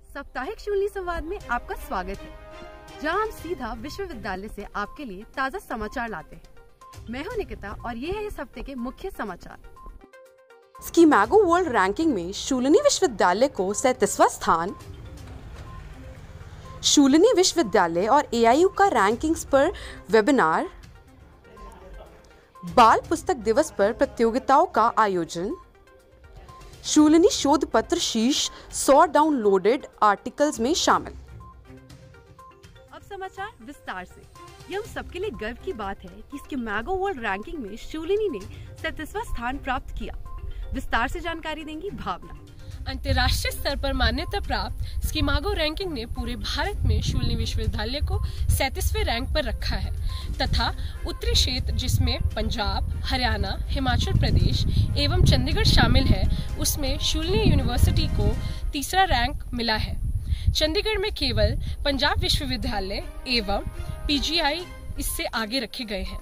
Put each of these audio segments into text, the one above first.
साप्ताहिक शूलिनी संवाद में आपका स्वागत है, जहां हम सीधा विश्वविद्यालय से आपके लिए ताज़ा समाचार लाते हैं। मैं हूं निकिता और ये है इस हफ्ते के मुख्य समाचार। स्कीमैगो वर्ल्ड रैंकिंग में शूलिनी विश्वविद्यालय को 37वां स्थान। शूलिनी विश्वविद्यालय और AIU का रैंकिंग्स पर वेबिनार। बाल पुस्तक दिवस पर प्रतियोगिताओं का आयोजन। शूलिनी शोध पत्र शीर्ष 100 डाउनलोडेड आर्टिकल्स में शामिल। अब समाचार विस्तार से। ये हम सबके लिए गर्व की बात है कि स्कीमैगो वर्ल्ड रैंकिंग में शूलिनी ने 37वां स्थान प्राप्त किया। विस्तार से जानकारी देंगी भावना। अंतर्राष्ट्रीय स्तर पर मान्यता प्राप्त स्कीमैगो रैंकिंग ने पूरे भारत में शूलिनी विश्वविद्यालय को 37वें रैंक पर रखा है तथा उत्तरी क्षेत्र जिसमें पंजाब, हरियाणा, हिमाचल प्रदेश एवं चंडीगढ़ शामिल है, उसमें शूलिनी यूनिवर्सिटी को तीसरा रैंक मिला है। चंडीगढ़ में केवल पंजाब विश्वविद्यालय एवं PGI इससे आगे रखे गए हैं।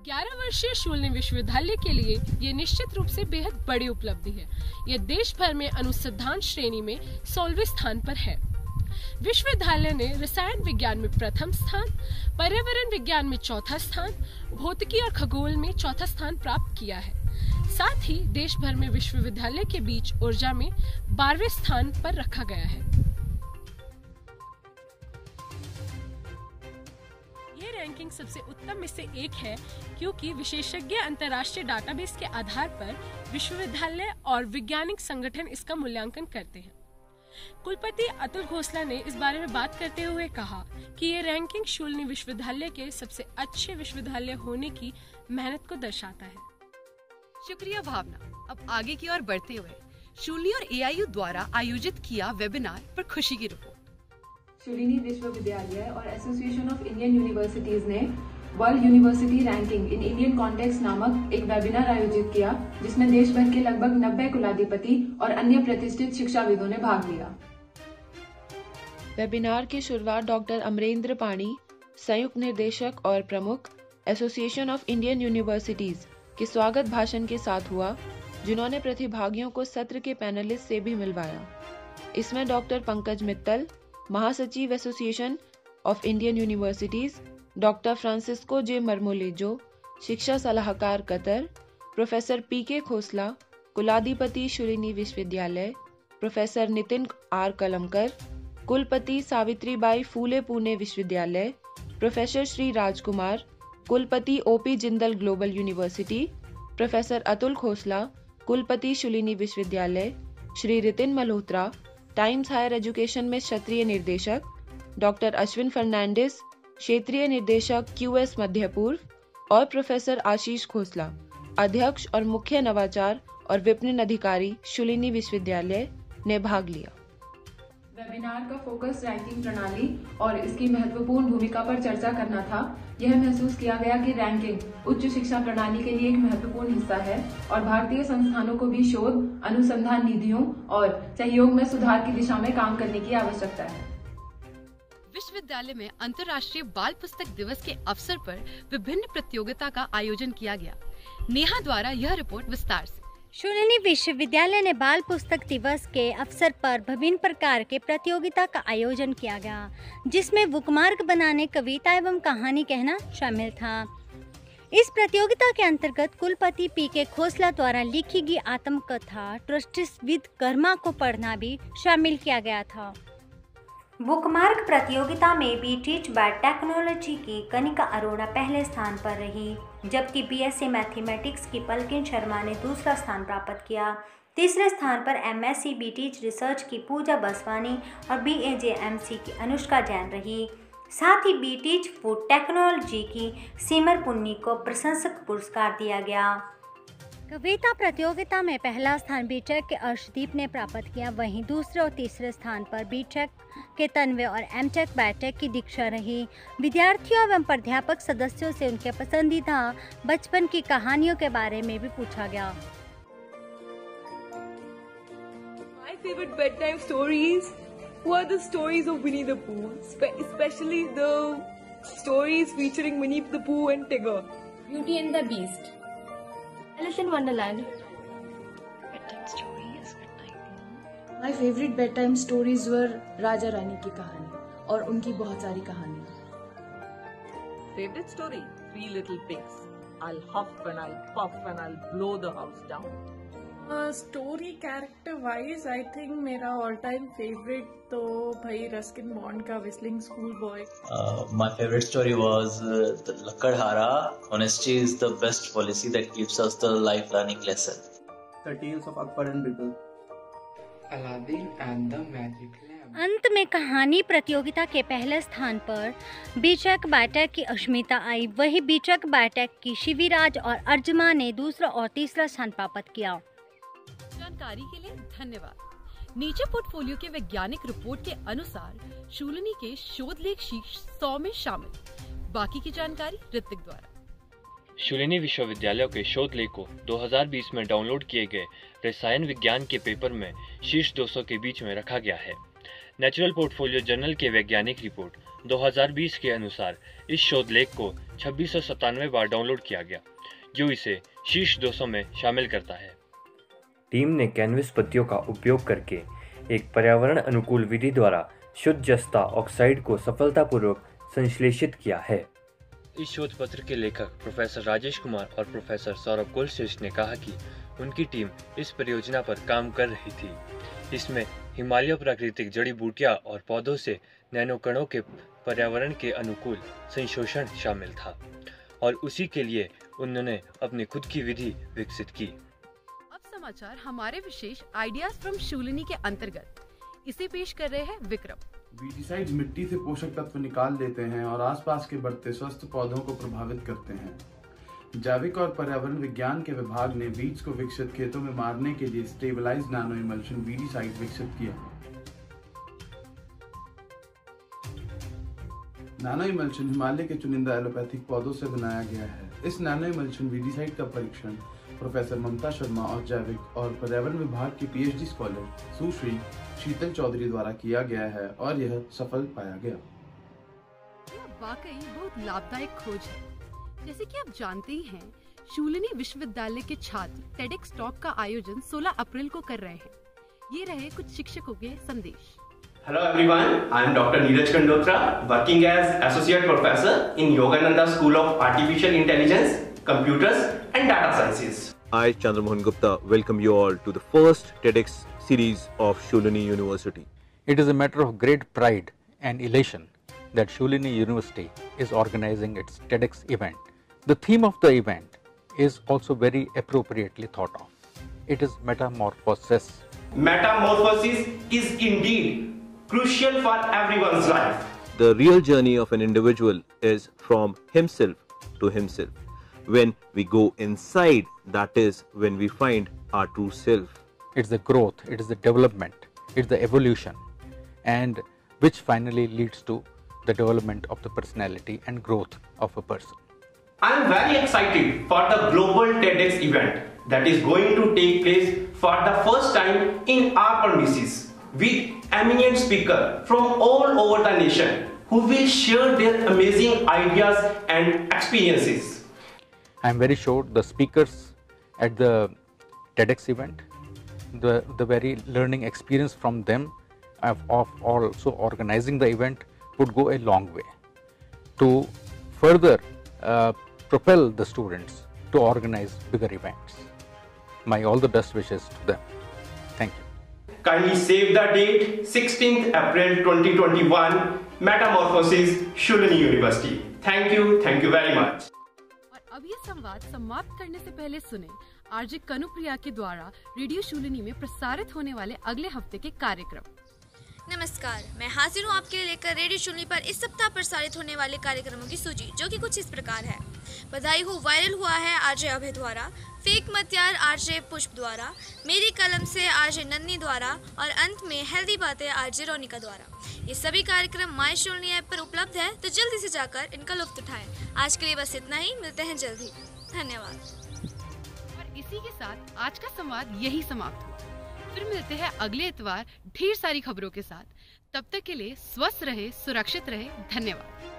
11 वर्षीय शूलिनी विश्वविद्यालय के लिए ये निश्चित रूप से बेहद बड़ी उपलब्धि है। यह देश भर में अनुसंधान श्रेणी में 16वें स्थान पर है। विश्वविद्यालय ने रसायन विज्ञान में प्रथम स्थान, पर्यावरण विज्ञान में चौथा स्थान, भौतिकी और खगोल में चौथा स्थान प्राप्त किया है। साथ ही देश भर में विश्वविद्यालय के बीच ऊर्जा में 12वें स्थान पर रखा गया है। रैंकिंग सबसे उत्तम में से एक है क्योंकि विशेषज्ञ अंतर्राष्ट्रीय डाटाबेस के आधार पर विश्वविद्यालय और वैज्ञानिक संगठन इसका मूल्यांकन करते हैं। कुलपति अतुल खोसला ने इस बारे में बात करते हुए कहा कि ये रैंकिंग शूलिनी विश्वविद्यालय के सबसे अच्छे विश्वविद्यालय होने की मेहनत को दर्शाता है। शुक्रिया भावना। अब आगे की ओर बढ़ते हुए शूलिनी और AIU द्वारा आयोजित किया वेबिनार पर खुशी की रिपोर्ट। शूलिनी विश्वविद्यालय और एसोसिएशन ऑफ इंडियन यूनिवर्सिटीज ने world university ranking in Indian context नामक एक वेबिनार आयोजित किया, जिसमें देश भर के लगभग 90 कुलाधिपति और अन्य प्रतिष्ठित शिक्षाविदों ने भाग लिया। वेबिनार की शुरुआत डॉक्टर अमरेंद्र पाणी, संयुक्त निर्देशक और प्रमुख एसोसिएशन ऑफ इंडियन यूनिवर्सिटीज के स्वागत भाषण के साथ हुआ, जिन्होंने प्रतिभागियों को सत्र के पैनलिस्ट से भी मिलवाया। इसमें डॉक्टर पंकज मित्तल, महासचिव Association of Indian Universities, doctor Francisco J Marmolejo, शिक्षा सलाहकार कतर, प्रोफेसर PK खोसला, कुलाधिपति शूलिनी विश्वविद्यालय, प्रोफेसर नितिन R कलमकर, कुलपति सावित्रीबाई फूले पुणे विश्वविद्यालय, प्रोफेसर श्री राजकुमार, कुलपति OP Jindal global university, professor Atul Khosla, कुलपति शूलिनी विश्वविद्यालय, Shri Ritin Malhotra, times higher education में क्षेत्रीय निर्देशक, डॉक्टर अश्विन फर्नांडिस, क्षेत्रीय निर्देशक QS मध्य पूर्व और प्रोफेसर आशीष खोसला, अध्यक्ष और मुख्य नवाचार और विपणन अधिकारी शूलिनी विश्वविद्यालय ने भाग लिया। वेबिनार का फोकस रैंकिंग प्रणाली और इसकी महत्वपूर्ण भूमिका पर चर्चा करना था। यह महसूस किया गया कि रैंकिंग उच्च शिक्षा प्रणाली के लिए एक महत्वपूर्ण हिस्सा है और भारतीय संस्थानों को भी शोध, अनुसंधान निधियों और सहयोग में सुधार की दिशा में काम करने की आवश्यकता है। विश्वविद्यालय में अंतर्राष्ट्रीय बाल पुस्तक दिवस के अवसर पर विभिन्न प्रतियोगिता का आयोजन किया गया। नेहा द्वारा यह रिपोर्ट विस्तार से। शूलिनी विश्वविद्यालय ने बाल पुस्तक दिवस के अवसर पर विभिन्न प्रकार के प्रतियोगिता का आयोजन किया गया, जिसमें बुकमार्क बनाने, कविता एवं कहानी कहना शामिल था। इस प्रतियोगिता के अंतर्गत कुलपति PK खोसला द्वारा लिखी गई आत्मकथा ट्रस्टिस विद कर्मा को पढ़ना भी शामिल किया गया था। बुकमार्क प्रतियोगिता में भी टीच बाय टेक्नोलॉजी की कनिका अरोड़ा पहले स्थान पर रही, जबकि BSc मैथमेटिक्स की पलकिन शर्मा ने दूसरा स्थान प्राप्त किया। तीसरे स्थान पर MSc BTech रिसर्च की पूजा बसवानी और BAJMC की अनुष्का जैन रही। साथ ही BTech फूड टेक्नोलॉजी की सिमर पुन्नी को प्रशंसक पुरस्कार दिया गया। कविता प्रतियोगिता में पहला स्थान BTech के अर्शदीप ने प्राप्त किया, वहीं दूसरे और तीसरे स्थान पर BTech के तन्वे और MTech BTech की दीक्षा रही। विद्यार्थियों एवं प्राध्यापक सदस्यों से उनके पसंदीदा बचपन की कहानियों के बारे में भी पूछा गया। My favorite bedtime stories were the stories of Winnie the Pooh, especially the stories featuring Winnie the Pooh and Tigger. Beauty and the Beast, Alice in Wonderland. Bedtime stories My favorite bedtime stories were Raja Rani की कहानी और उनकी बहुत सारी कहानियाँ। Favorite story? Three Little Pigs. I'll huff and I'll puff and I'll blow the house down. Story character wise, I think मेरा all time favorite तो भाई रस्किन बॉन्ड का Whistling Schoolboy. My favorite story was the Lakadhara. Honesty is the best policy that gives us the life learning lesson. The Tales of Akbar and Birbal. Aladdin and the Magic Lamp. अंत में कहानी प्रतियोगिता के पहले स्थान पर बीचक बैठक की अश्मिता आई, वही बीचक बैठक की शिविराज और अर्जमा ने दूसरा और तीसरा स्थान प्राप्त किया। जानकारी के लिए धन्यवाद। नीचे पोर्टफोलियो के वैज्ञानिक रिपोर्ट के अनुसार शूलिनी के शोध लेख शीर्ष 100 में शामिल। बाकी की जानकारी ऋतिक द्वारा। शूलिनी विश्वविद्यालय के शोध लेख को 2020 में डाउनलोड किए गए रसायन विज्ञान के पेपर में शीर्ष 200 के बीच में रखा गया है। नेचुरल पोर्टफोलियो जर्नल के वैज्ञानिक रिपोर्ट 2020 के अनुसार इस शोध लेख को 2697 बार डाउनलोड किया गया, जो इसे शीर्ष 200 में शामिल करता है। टीम ने कैनविस पत्तियों का उपयोग करके एक पर्यावरण अनुकूल विधि द्वारा शुद्ध जस्ता ऑक्साइड को सफलतापूर्वक संश्लेषित किया है। इस शोध पत्र के लेखक प्रोफेसर राजेश कुमार और प्रोफेसर सौरभ कुलश्रेष्ठ ने कहा कि उनकी टीम इस परियोजना पर काम कर रही थी। इसमें हिमालय प्राकृतिक जड़ी बूटियां और पौधों से नैनोकणों के पर्यावरण के अनुकूल संशोधन शामिल था और उसी के लिए उन्होंने अपनी खुद की विधि विकसित की। अब समाचार हमारे विशेष आइडियाज फ्रॉम शूलिनी के अंतर्गत। इसे पेश कर रहे हैं विक्रम। वीडिसाइड्स मिट्टी से पोषक तत्व निकाल लेते हैं और आसपास के बढ़ते स्वस्थ पौधों को प्रभावित करते हैं। जैविक और पर्यावरण विज्ञान के विभाग ने बीज को विकसित खेतों में मारने के लिए स्टेबलाइज्ड नैनो इमल्शन वीडिसाइड विकसित किया। नैनो इमल्शन हिमालय के चुनिंदा एलोपैथिक पौधों से बनाया गया है। इस नैनो इमल्शन वीडिसाइड का परीक्षण प्रोफेसर ममता शर्मा और जैविक और पर्यावरण विभाग की पीएचडी स्कॉलर सुश्री शीतल चौधरी द्वारा किया गया है और यह सफल पाया गया। वाकई बहुत लाभदायक खोज है। जैसे कि आप जानते ही हैं, शूलिनी विश्वविद्यालय के छात्र टेडेक्स टॉक का आयोजन 16 अप्रैल को कर रहे हैं। ये रहे कुछ शिक्षकों के संदेश। Hello everyone, I am Dr. Neeraj Kandotra, working as Associate Professor in Yogananda School of Artificial Intelligence, Computers and Data Sciences. I, Chandramohan Gupta, welcome you all to the first TEDx series of Shulini University. It is a matter of great pride and elation that Shulini University is organizing its TEDx event. The theme of the event is also very appropriately thought of. It is metamorphosis. Metamorphosis is indeed crucial for everyone's life. The real journey of an individual is from himself to himself. When we go inside, that is when we find our true self. It's the growth, it is the development, it's the evolution, and which finally leads to the development of the personality and growth of a person. I am very excited for the global TEDx event that is going to take place for the first time in our premises with eminent speakers from all over the nation who will share their amazing ideas and experiences. I am very sure the speakers at the TEDx event, the very learning experience from them of also organizing the event would go a long way to further propel the students to organize bigger events. My all the best wishes to them. Thank you. Kindly save the date, 16th April 2021, Metamorphosis, Shulini University. Thank you very much. और अब ये संवाद समाप्त करने से पहले सुने RJ Kanupriya के द्वारा रेडियो शूलिनी में प्रसारित होने वाले अगले हफ्ते के कार्यक्रम। नमस्कार, मैं हाजिर हूँ आपके लिए लेकर रेडियो शूलिनी पर इस सप्ताह प्रसारित होने वाले कार्यक्रमों की सूची, जो कि कुछ इस प्रकार है। बधाई हो वायरल हुआ है आरजे अभय द्वारा, फेक मत यार आरजे पुष्प द्वारा, मेरी कलम से आरजे नन्नी द्वारा और अंत में हेल्दी बातें आरजे रोनिका द्वारा। ये सभी कार्यक्रम माय शूलिनी ऐप पर उपलब्ध है, तो जल्दी से जाकर इनका लुत्फ उठाएं। आज के लिए बस इतना ही, मिलते हैं जल्दी। धन्यवाद। और इसी के साथ आज का संवाद यही समाप्त हुआ। फिर मिलते हैं अगले इतवार ढेर सारी खबरों के साथ। तब तक के लिए स्वस्थ रहे, सुरक्षित रहे। धन्यवाद।